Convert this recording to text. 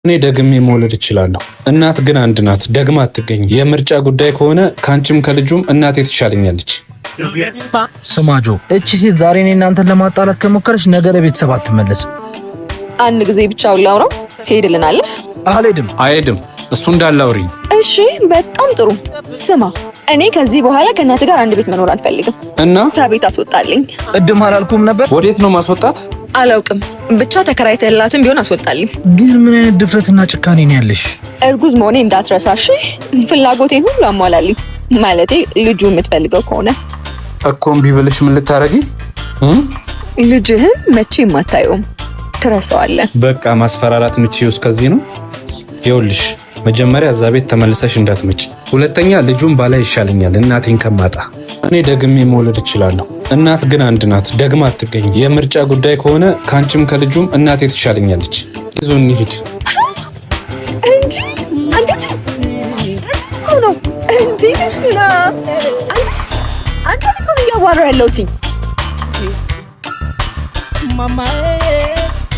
እኔ ደግሜ መውለድ እችላለሁ። እናት ግን አንድ ናት፣ ደግማ አትገኝ። የምርጫ ጉዳይ ከሆነ ካንቺም ከልጁም እናቴ ትሻለኛለች። ስማጆ፣ እቺ ሴት ዛሬ እኔ እናንተን ለማጣላት ከሞከረች ነገ ለቤተሰብ አትመለስም። አንድ ጊዜ ብቻ አውራው ትሄድልናለህ? አይሄድም። እሱ እንዳላውሪኝ። እሺ፣ በጣም ጥሩ። ስማ፣ እኔ ከዚህ በኋላ ከእናት ጋር አንድ ቤት መኖር አልፈልግም እና ከቤት አስወጣልኝ። ቅድም አላልኩም ነበር? ወዴት ነው ማስወጣት? አላውቅም፣ ብቻ ተከራይተላትም ቢሆን አስወጣልኝ። ግን ምን አይነት ድፍረትና ጭካኔ ነው ያለሽ? እርጉዝ መሆኔ እንዳትረሳሽ። ፍላጎቴን ሁሉ አሟላልኝ። ማለቴ ልጁ የምትፈልገው ከሆነ እኮ። እምቢ ብልሽ ምን ልታረጊ? ልጅህን መቼም አታየውም፣ ትረሳዋለህ። በቃ ማስፈራራት ምቺው እስከዚህ ነው። ይኸውልሽ መጀመሪያ እዛ ቤት ተመልሰሽ እንዳትመጪ። ሁለተኛ ልጁን ባላ ይሻለኛል እናቴን ከማጣ። እኔ ደግሜ መውለድ እችላለሁ። እናት ግን አንድ ናት፣ ደግማ አትገኝ። የምርጫ ጉዳይ ከሆነ ካንቺም ከልጁም እናቴ ትሻለኛለች። ይዞ እንሂድ እንጂ አንተ ነው እንዴ? ሽላ አንተ ነው ያዋራ ያለውት ማማዬ